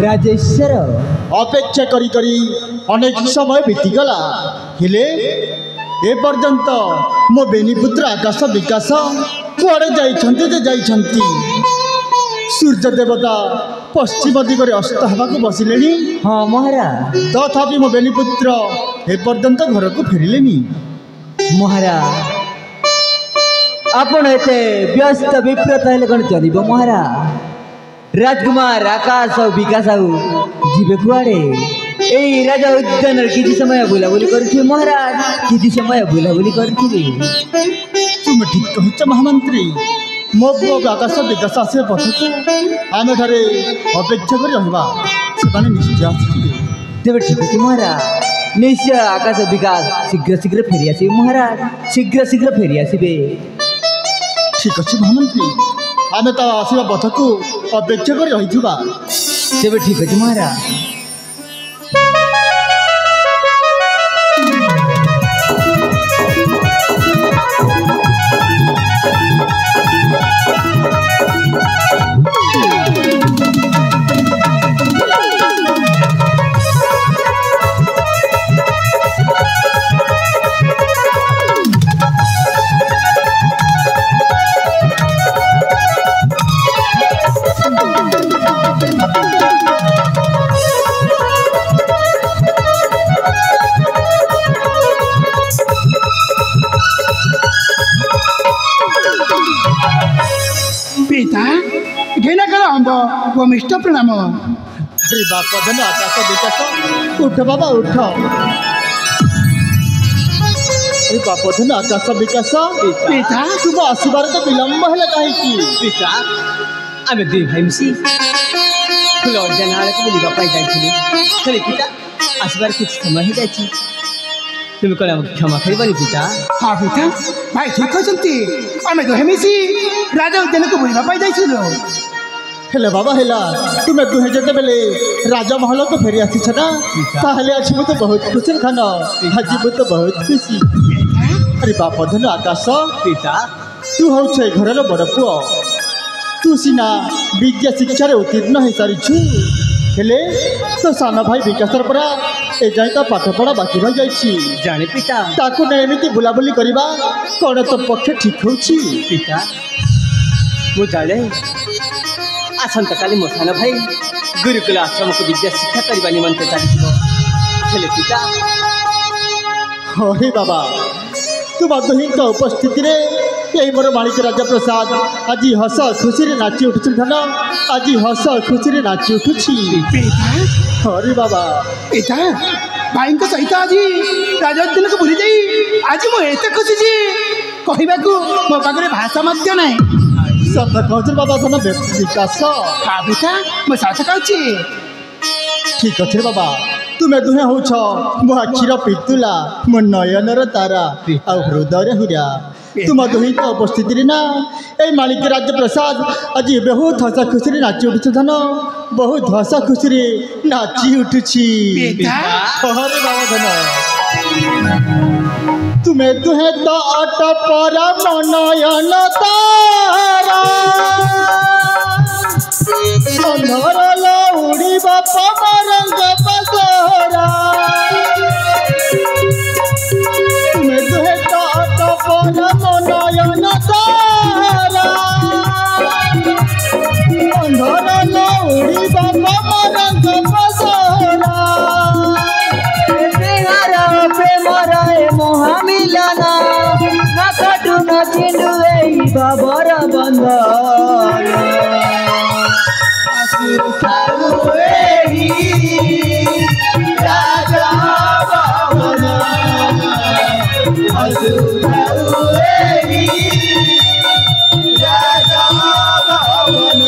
राजेश्वर अपेक्षा करी करी अनेक समय बीतीगला हेले ए पर्यंत मो बेनीपुत्र आकाश विकास कुआड़े जाइछंती सूर्य देवता पश्चिम दिगरे अस्त होगा बसिले। हाँ महाराज तथापि मो बेनीपुत्र ए पर्यंत घर को फेरिले महाराज आपण एते व्यस्त विप्रत हेले कौन चलिबो महाराज। राजकुमार आकाश और विकास जीवे कुआड़े यही राजा उद्यान किसी समय बुलाबुली करुथिबे महाराज किसी समय बुलाबुली करुथिबे। तुम ठीक कहछ महामंत्री मो पुओ आकाश विकास आसे पथकु आमे ठारे अपेक्षा करी रहबा सेमाने निश्चय आसिबे। तेबे ठीक अछि महाराज निश्चय आकाश विकास शीघ्र शीघ्र फेरी आसिबे महाराज शीघ्र शीघ्र फेरी आसिबे। ठीक अच्छे महामंत्री आमे तो आसवा पथ को अपेक्षा कर रही तेबे ठीक अच्छे महाराज। मिष्ट प्रणाम। अरे बाप धन आकाश विकास उठ बाबा उठ। अरे बाप धन आकाश विकास पिता तुम आसबार तो विलंब है कहीं पिता आम दुई भाई मिसी फुल उद्यान आड़ को बुलवाई जाइए पिता आसबार कुछ समय हो जाए तुम कौन क्षमा कर पिता। हाँ पिता भाई ठीक अच्छे आम दुहे मिसी राजा उद्यान को बुलवाई जाइलु हेले बाबा हेला तुम दुहे जते बेले राजा महल को फेरी आसी छना ताहले आज मु तो बहुत खुशी खान आज मु तो बहुत खुशी। अरे बाप धन आकाश पिता तू हौ छे घरर बड़ पुओ तू सिना विद्या शिक्षा रे उत्तीर्ण हो सारी छु हेले तो साना भाई विकासर परा ए जाय तो पाठ पढ़ा बाकी रह जाइछि जाने पिता ताकू ने एमिति बुलाबुली करबा कोन तो पक्ष ठीक होछि पिता मु जाने आसंता काली मो सान भाई गुरुकुल आश्रम को विद्या शिक्षा करने निमंते चली पिता। अरे बाबा तुम दुही उपस्थिति रे यही मोर माणिक राजा प्रसाद आज हस खुशी नाची उठुछ धन आज हस खुशी नाची उठुछि। अरे बाबा पिता भाई सहित आज राजोद्यान को बुली जाई आज मुझे खुशी कहवा मो पाखे भाषा मत ना सत कहते बाबा धन विकास हाँ पिता मैं सत कहूँ ठीक अच्छे बाबा तुम्हें दुहे हो मो आखिर पितुला मो नयनर तारा आ हृदय हीरा तुम दुही उपस्थिति ना ये मालिक राज्य प्रसाद आज बहुत हस खुशी नाची उठुछ धन बहुत हस खुशी नाची उठुछि। अरे बाबा धन तुम्हें दुहे तो अट पर मनयन तारा अंधर उड़ी पमरंग पसरा तुम्हें दुहे तो अट पर मनयन तारा अंधर उड़ी पमरंग पसरा मोहमिलाना ना काटू ना चिंडू बाबर बंधन राजा भवन राजा भवन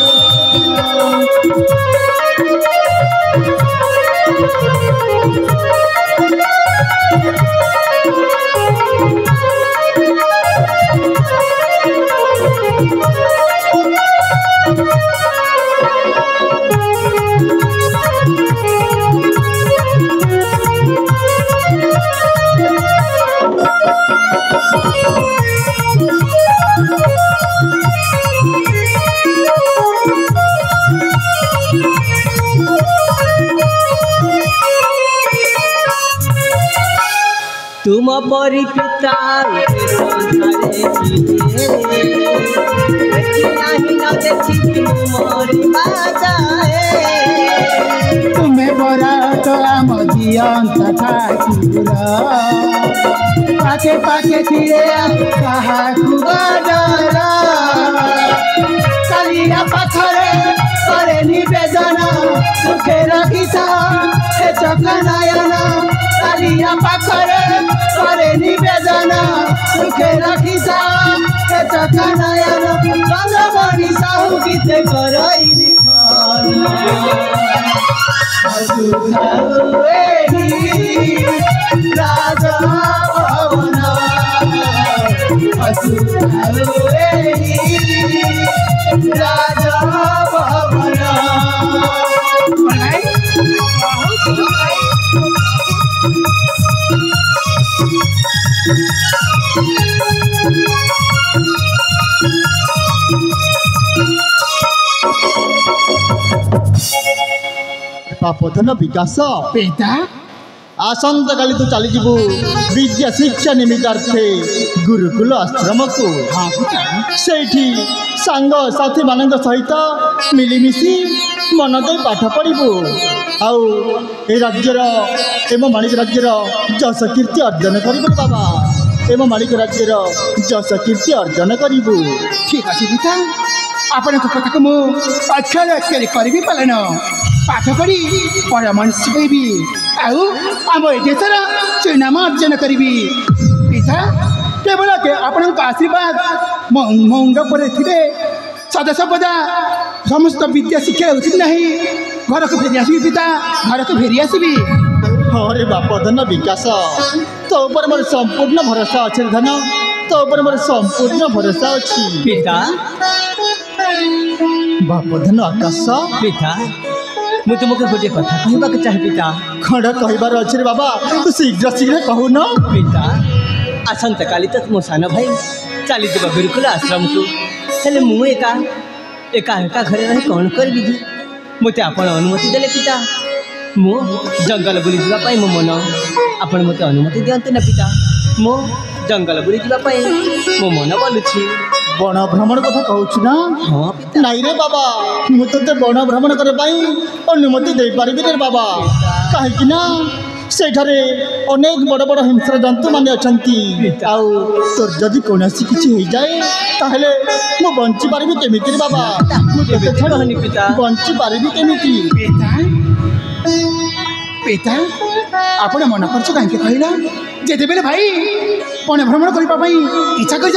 तुम परी पिता तुम्हें बरा तो आम जियंत ठाकुर पाके पाके थिए कहा कुबडर कालिया पाखरे करे निवेदन सुखे रखिता हे चकनायन कालिया पाखरे करे निवेदन सुखे रखिता हे चकनायन रंगमणि साहू गीते करई राजा भवन राजा भवन बापधन विकास पिता आसंता काली तू चली जीवु विद्या शिक्षा निमित्तार्थे गुरुकुल आश्रम को हाँ पिता सेठी सांग साथी मान सहित मिलिमिशि मन दे पाठ पढ़ू आउ ए राज्यर एम माणिक राज्यर जस कीर्ति अर्जन करू बाबा एम माणिक राज्यर जस कीर्ति अर्जन करू। ठीक अच्छे पिता आपण कथा को मुझे अक्षर अक्षर करी पालन पाठ पढ़ी बड़ मनुष्य कहबी आउ आम देशर सुनाम अर्जन करी पिता केवल आपण आशीर्वाद मुंड पर सदा सर्वदा समस्त विद्या शिक्षा उचित नहीं घर को फेरी आसबी पिता घर को फेरी आसबी। अरे बापधन विकास तो ऊपर मोर संपूर्ण भरोसा अच्छे धन तो ऊपर मोर संपूर्ण भरोसा अच्छी पिता बापधन आकाश पिता मु तुमको गोटे कथा कहवाक चाहे पिता खंड कहबार अच्छे रे बाबा तू शीघ्र शीघ्र कहू न पिता आसंता काली तो मो सान भाई चली जा गुरुकुल आश्रम को हेले मु एका एका एका घरे रही कौन करी मत आप अनुमति देले पिता मो जंगल बुली जावाई मो मन आपण मत अनुमति दियंते ना पिता मो जंगल बुली जावाई मो मन बोलुछि बण भ्रमण कथा कहूँ ना हाँ पिता नाई रे बाबा मुझे बण भ्रमण करने अनुमति दे पारि रे बाबा कहीं सेठारे अनेक बड़ बड़ हिंस्र जंतु मैंने अच्छा तोर जदि कौन किसी हो जाए ताहले मु बंची पारि केमी बाबा बंची पारि केमी पिता आपण मन खर्च कहीं कहला जेते बेले भाई बण भ्रमण करने इच्छा कर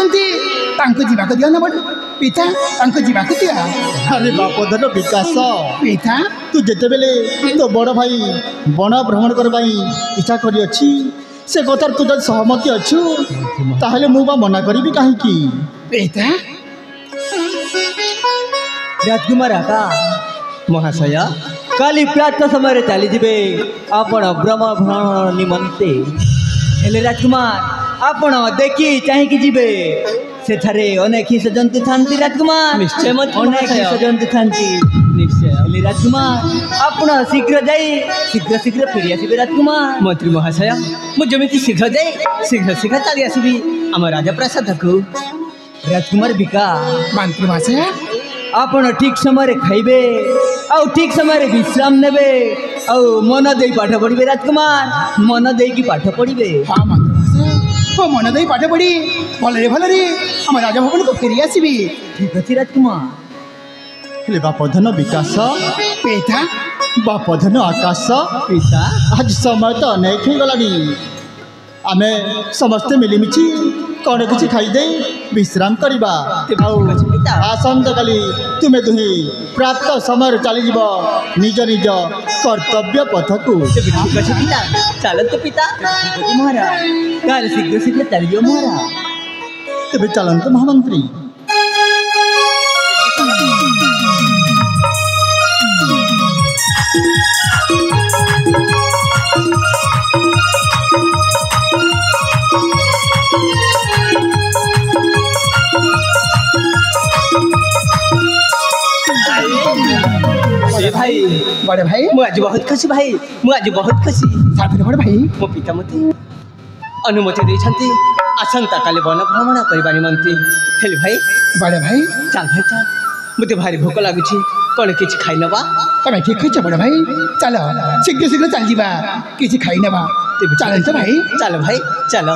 जीवाक दिया ना बड़ पिता जीवाक दिया। अरे बापधन विकास पिता तू जिते बेले तो बड़ भाई बण भ्रमण करने इच्छा करी अच्छी से कथार तू जब सहमति अच्छु ताहले मु बा मना करी कहीं पिता राजकुमार आका महाशय काली प्रातः समय चली जीवे आपण ब्रह्म भ्रमण निमंते हेले राजकुमार आपण देखी चाहिए जीवे सेठारे अनेक हिंस जंतु थांती राजकुमार निश्चय अनेक हिंस जंतु थांती निश्चय हेले राजकुमार आपण शीघ्र जाई शीघ्र शीघ्र फेरी आसबे राजकुमार मंत्री महाशय मु जमिति शीघ्र जाई शीघ्र शीघ्र चली आसबी आम राजप्रासाद को राजकुमार बिका मंत्री महाशय आपण ठीक समय खाइबे आउ ठीक समय विश्राम नेबे आउ मन दे पाठ पढ़िबे राजकुमार मन दे की पाठ पढ़िबे। हाँ मंत्री महाशय मन दे पाठ पढ़ी भलरे भलरे आम राजभवन को फेरी आसबी। ठीक अच्छे राजकुमार हेले बापधन विकास पिता बापधन आकाश पिता आज समय तो अनेक हो गलानी आमे समस्ते मिलिमिशि कौन किसी खाईदे विश्राम करवा आसंता काली तुमे दुहे प्राप्त समय चली जीव निज निज कर्तव्य पथ को ठीक अच्छे पिता चलत पिता महाराज काल शीघ्र शीघ्र चलियो महाराज तेज चलत महामंत्री। भाई बड़े भाई मुझे बहुत खुशी भाई मुझे बहुत खुशी साथ बड़े भाई मो पिता मते ଅନୁମତି ଦେଇଛନ୍ତି ଆସନ୍ତା କାଲି ବନ ଭ୍ରମଣ କରିବା ନିମନ୍ତେ। ହେଲେ ଭାଇ ବଡ଼ ଭାଇ ଚାଲ ଭାଇ ଚାଲ, ମୋତେ ଭାରି ଭୋକ ଲାଗୁଛି, କ'ଣ କିଛି ଖାଇ ନେବା? ତମେ ଠିକ୍ କହିଛ ବଡ଼ ଭାଇ। ଚାଲ ଶୀଘ୍ର ଶୀଘ୍ର ଚାଲିଯିବା, କିଛି ଖାଇ ନେବା। ତେବେ ଚାଲନ୍ତୁ ଭାଇ। ଚାଲ ଭାଇ ଚାଲ।